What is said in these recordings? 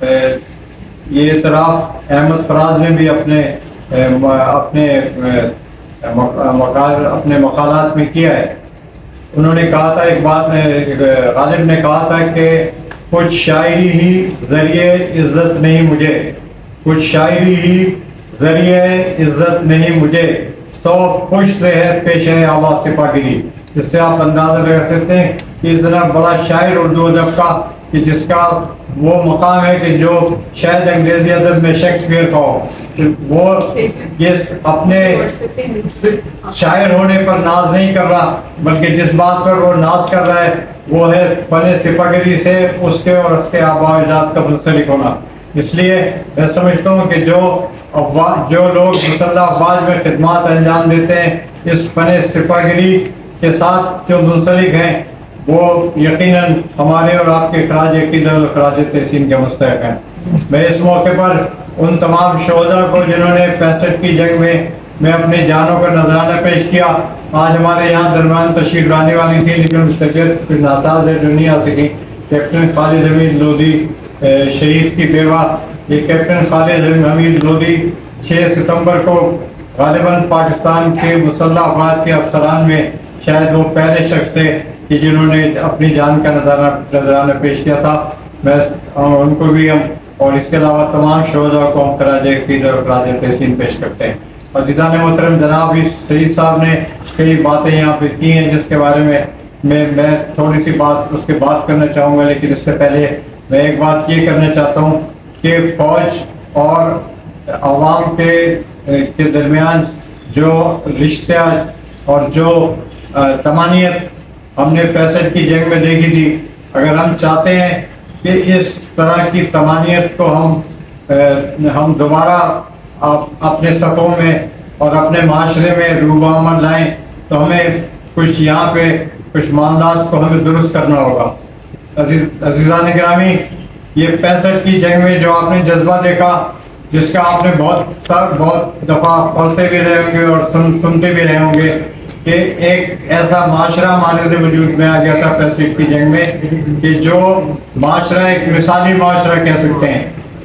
یہ اعتراف احمد فراز نے بھی اپنے مقالات میں کیا ہے. انہوں نے کہا تھا ایک بات، غالب نے کہا تھا کہ کچھ شاعری ہی ذریعے عزت نہیں مجھے، کچھ شاعری ہی ذریعے عزت نہیں مجھے، سو خوش سے ہے پیش آواز سپاہ گیری. جس سے آپ اندازہ لگا سکتے ہیں کہ اتنا بڑا شاعر اردو ادب کا کہ جس کا وہ مقام ہے کہ جو شاید انگریزی ادب میں شیکسپیئر کا ہو، وہ یہ اپنے شاعر ہونے پر ناز نہیں کر رہا، بلکہ جس بات پر وہ ناز کر رہا ہے وہ ہے فن سپاہگری سے اس کے اور اس کے آباء و اجداد کا منسلک ہونا. اس لیے میں سمجھتا ہوں کہ جو لوگ مسلح افواج میں خدمات انجام دیتے ہیں اس فن سپاہگری کے ساتھ جو منسلک ہیں، وہ یقیناً ہمارے اور آپ کے خراج عقیدت اور خراج تحسین کے مستحق ہیں. میں اس موقع پر ان تمام شہداء کو جنہوں نے 65 کی جنگ میں اپنی جانوں کا نذرانہ پیش کیا، آج ہمارے یہاں درمیان تشریف لانے والی تھی لیکن طبیعت ناساز ہے جو نہیں آ سکی، کیپٹن خالد حمید لودھی شہید کی بیوہ. یہ کیپٹن خالد حمید لودھی 6 ستمبر کو غالباً پاکستان کے مسلح افواج کے افسران میں شاید وہ پہلے شخص تھے کہ جنہوں نے اپنی جان کا نذرانہ پیش کیا تھا. میں ان کو بھی اور اس کے علاوہ تمام شہداء کو ہم خراج عقیدت اور خراج تحسین پیش کرتے ہیں. عزیزان محترم، جناب سعید صاحب نے کئی باتیں یہاں پہ کی ہیں جس کے بارے میں تھوڑی سی بات کے بات کرنا چاہوں گا، لیکن اس سے پہلے میں ایک بات یہ کرنا چاہتا ہوں کہ فوج اور عوام کے درمیان جو رشتہ اور جو تمانیت ہم نے 65 کی جنگ میں دیکھی تھی، اگر ہم چاہتے ہیں کہ اس طرح کی تمانیت کو ہم دوبارہ اپنے صفوں میں اور اپنے معاشرے میں روبہ لائیں تو ہمیں کچھ یہاں پہ کچھ معاملات کو ہمیں درست کرنا ہوگا. عزیزان گرامی، یہ 65 کی جنگ میں جو آپ نے جذبہ دیکھا، جس کا آپ نے بہت دفعہ پڑھتے بھی رہے ہوں گے اور سنتے بھی رہے ہوں گے کہ ایک ایسا معاشرہ ہمارے سے وجود میں آ گیا تھا 65 کی جنگ میں کہ جو معاشرہ ایک مثالی معاشرہ کہہ سکتے ہیں.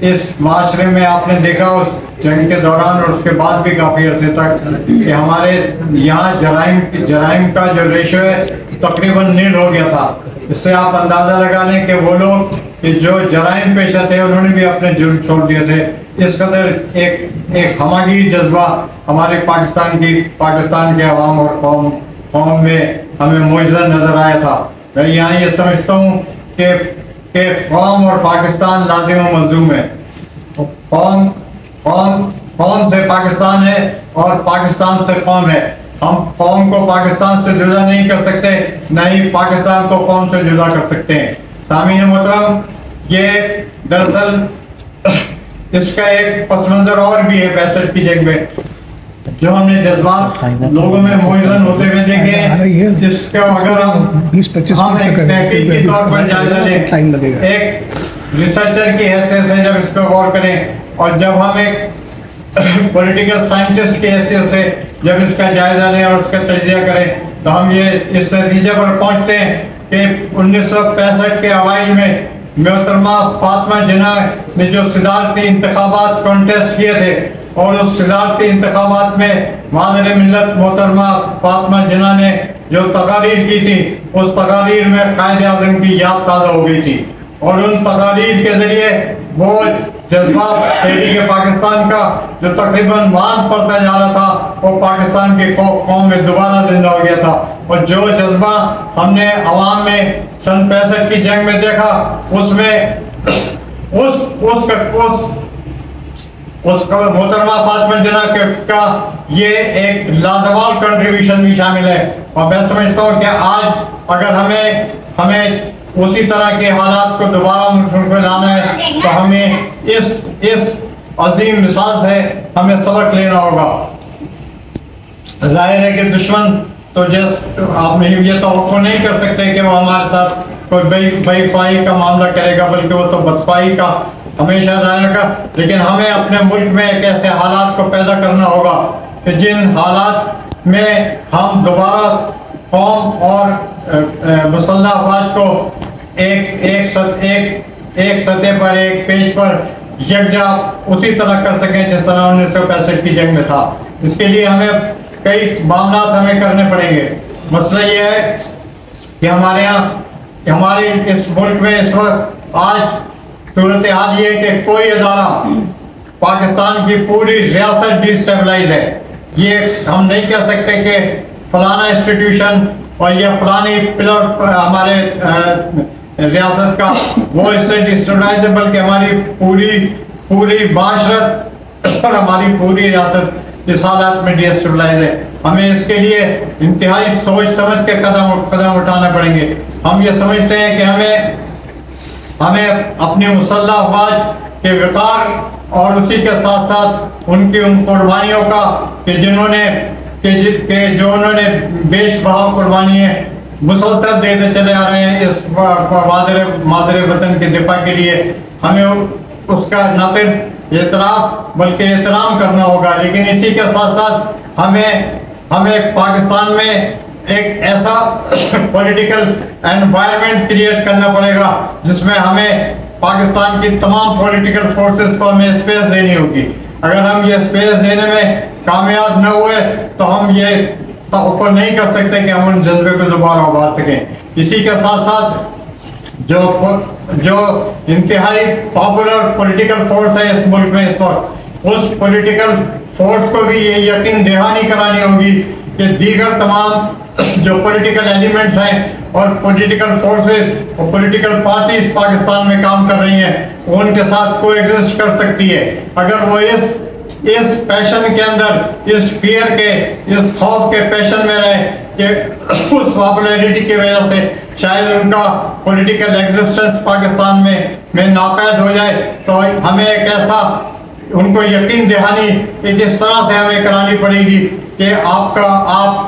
اس معاشرے میں آپ نے دیکھا اس جنگ کے دوران اور اس کے بعد بھی کافی عرصے تک کہ ہمارے یہاں جرائم کا جو ریشو ہے تقریباً نیل ہو گیا تھا. اس سے آپ اندازہ لگا لیں کہ وہ لوگ کہ جو جرائم پیشہ تھے انہوں نے بھی اپنے جرم چھوڑ دیے تھے. اس قدر ایک ہماگیر جذبہ ہمارے پاکستان کے عوام اور قوم میں ہمیں موجودہ نظر آیا تھا. میں یہاں یہ سمجھتا ہوں کہ قوم اور پاکستان لازم و ملزوم ہے. قوم سے پاکستان ہے اور پاکستان سے قوم ہے. ہم قوم کو پاکستان سے جدا نہیں کر سکتے، نہ ہی پاکستان کو قوم سے جدا کر سکتے ہیں. سامعین محترم، یہ دراصل اس کا ایک پس منظر اور بھی ہے 65 کی جنگ میں جو ہم نے جذبات لوگوں میں موجود ہوتے ہوئے دیکھے ہیں. جس کا اگر ہم ایک تحقیقی طور پر جائزہ لیں، ایک ریسرچر کی حیثیت سے جب اس پہ غور کریں اور جب ہم ایک پولیٹیکل سائنٹسٹ کی حیثیت سے جب اس کا جائزہ لیں اور اس کا تجزیہ کریں تو ہم یہ اس نتیجے پر پہنچتے ہیں کہ 1965 کے اوائل میں محترمہ فاطمہ جناح نے جو صدارتی انتخابات کانٹیسٹ کیے تھے اور اس صدارتی انتخابات میں مادر ملت محترمہ فاطمہ جناح نے جو تقاریر کی تھی، اس تقاریر میں قائد اعظم کی یاد تازہ ہو گئی تھی اور ان تقاریر کے ذریعے وہ جذبہ تحریک پاکستان کا جو تقریباً مات پڑتا جا رہا تھا وہ پاکستان کی قوم میں دوبارہ زندہ ہو گیا تھا. اور جو جذبہ ہم نے عوام میں سن 65 کی جنگ میں دیکھا، اس میں اس محترمہ فاطمہ جناح کا یہ ایک لازوال کنٹریبیوشن بھی شامل ہے. اور میں سمجھتا ہوں کہ آج اگر ہمیں اسی طرح کے حالات کو دوبارہ ملک میں لانا ہے تو ہمیں اس عظیم مثال سے ہمیں سبق لینا ہوگا. ظاہر ہے کہ دشمن تو آپ نے یہ توقع نہیں کر سکتے کہ وہ ہمارے ساتھ کوئی بے فائی کا معاملہ کرے گا، بلکہ وہ تو بدفائی کا ہمیشہ ظاہر کا. لیکن ہمیں اپنے ملک میں ایک ایسے حالات کو پیدا کرنا ہوگا کہ جن حالات میں ہم دوبارہ قوم اور مسلح افواج کو ایک ایک سطح پر ایک پیج پر یکجا اسی طرح کر سکیں جس طرح 1965 کی جنگ میں تھا. اس کے لیے ہمیں کئی معاملات ہمیں کرنے پڑیں گے. مسئلہ یہ ہے کہ ہمارے یہاں ہمارے اس ملک میں اس وقت آج صورتحال یہ ہے کہ کوئی ادارہ پاکستان کی پوری ریاست ڈی اسٹیبلائز ہے. یہ ہم نہیں کہہ سکتے کہ فلانا انسٹیٹیوشن اور یہ فلانی پلر ہمارے ریاست کا وہ اس سے ڈی اسٹیبلائز ہے، بلکہ ہماری پوری معاشرت اور ہماری پوری ریاست اس حالات میں ڈی اسٹیبلائز ہے. ہمیں اس کے لیے انتہائی سوچ سمجھ کے قدم اٹھانا پڑیں گے. ہم یہ سمجھتے ہیں کہ ہمیں اپنی مسلح افواج کے وقار اور اسی کے ساتھ ساتھ ان قربانیوں کا کہ جنہوں نے بیش بہا قربانیاں مسلسل دیتے چلے آ رہے ہیں اس مادر وطن کے دفاع کے لیے، ہمیں اس کا نہ صرف اعتراف بلکہ احترام کرنا ہوگا. لیکن اسی کے ساتھ ساتھ ہمیں پاکستان میں ایک ایسا پولیٹیکل انوائرمنٹ کریٹ کرنا پڑے گا جس میں ہمیں پاکستان کی تمام پولیٹیکل فورسز کو ہمیں اسپیس دینی ہوگی. اگر ہم یہ اسپیس دینے میں کامیاب نہ ہوئے تو ہم یہ توقع نہیں کر سکتے کہ ہم ان جذبے کو دوبارہ ابھار سکیں. اسی کے ساتھ ساتھ جو انتہائی پاپولر پولیٹیکل فورس ہے اس ملک میں اس وقت، اس پولیٹیکل فورس کو بھی یہ یقین دہانی کرانی ہوگی کہ دیگر تمام جو پولیٹیکل ایلیمنٹس ہیں اور پولیٹیکل فورسز اور پولیٹیکل پارٹیز پاکستان میں کام کر رہی ہیں وہ ان کے ساتھ کو ایگزسٹ کر سکتی ہے. اگر وہ اس پیشن کے اندر، اس فیئر کے، اس خوف کے پیشن میں رہے کہ اس پاپولیرٹی کی وجہ سے شاید ان کا پولیٹیکل ایگزسٹنس پاکستان میں ناپید ہو جائے، تو ہمیں ایک ایسا ان کو یقین دہانی ایک اس طرح سے ہمیں کرانی پڑے گی کہ آپ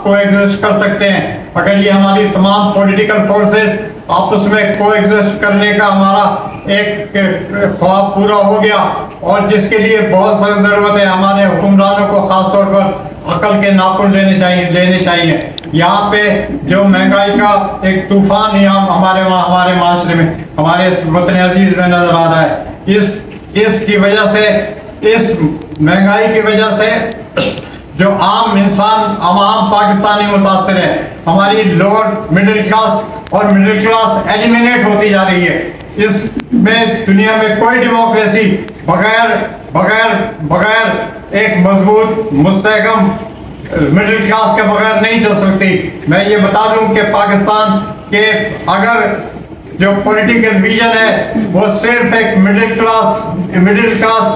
کو ایگزسٹ کر سکتے ہیں. اگر یہ ہماری تمام پولیٹیکل فورسز آپس میں کو ایگزسٹ کرنے کا ہمارا ایک خواب پورا ہو گیا، اور جس کے لیے بہت سخت ضرورت ہے، ہمارے حکمرانوں کو خاص طور پر عقل کے ناخن لینے چاہیے. یہاں پہ جو مہنگائی کا ایک طوفان یہاں ہمارے معاشرے میں، ہمارے اس وطن عزیز میں نظر آ رہا ہے، اس کی وجہ سے، اس مہنگائی کی وجہ سے جو عام انسان، عوام پاکستانی متاثر ہے. ہماری لوور مڈل کلاس اور مڈل کلاس ایلیمینیٹ ہوتی جا رہی ہے. اس میں دنیا میں کوئی ڈیموکریسی بغیر ایک مضبوط مستحکم مڈل کلاس کے بغیر نہیں چل سکتی. میں یہ بتا دوں کہ پاکستان کے اگر جو پولیٹیکل ویژن ہے وہ صرف ایک مڈل کلاس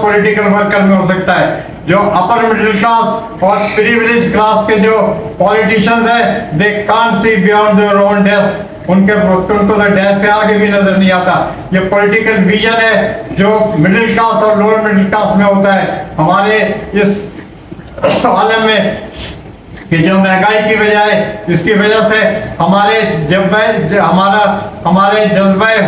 پولیٹیکل ورکر میں ہو سکتا ہے. جو اپر مڈل کلاس اور پریویلیج کلاس کے جو پولیٹیشنز ہیں they can't see beyond their own desk. ان کو تو ڈیس سے آگے بھی نظر نہیں آتا. یہ پولیٹیکل ویژن ہے جو مڈل کلاس اور لوور مڈل کلاس میں ہوتا ہے. ہمارے اس عالم میں کہ جو مہنگائی کی بجائے اس کی وجہ سے ہمارے جذبہ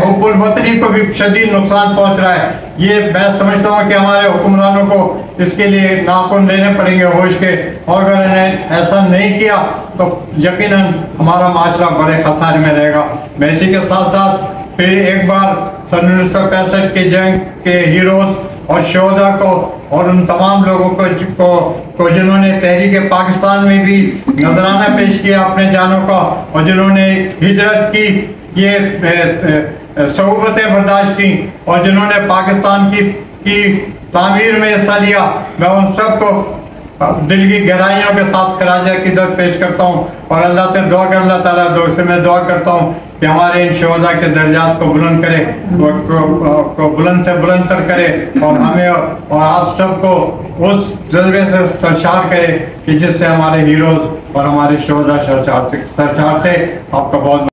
حب الوطنی کو بھی شدید نقصان پہنچ رہا ہے. یہ میں سمجھتا ہوں کہ ہمارے حکمرانوں کو اس کے لیے ناخن لینے پڑیں گے ہوش کے، اور اگر انہیں ایسا نہیں کیا تو یقیناً ہمارا معاشرہ بڑے خسارے میں رہے گا. میں اسی کے ساتھ ساتھ پھر ایک بار 1965 کی جنگ کے ہیروز اور شہداء کو اور ان تمام لوگوں کو جنہوں نے تحریک پاکستان میں بھی نذرانہ پیش کیا اپنے جانوں کا، اور جنہوں نے ہجرت کی، یہ صعوبتیں برداشت کی، اور جنہوں نے پاکستان کی تعمیر میں حصہ لیا، میں ان سب کو دل کی گہرائیوں کے ساتھ خراج عقیدت پیش کرتا ہوں. اور اللہ سے دعا کر، اللہ تعالیٰ سے میں دعا کرتا ہوں کہ ہمارے ان شہداء کے درجات کو بلند کرے، کو بلند سے بلند تر کرے، اور ہمیں اور آپ سب کو اس جذبے سے سرشار کرے کہ جس سے ہمارے ہیروز اور ہمارے شہداء سرشار تھے. آپ کا بہت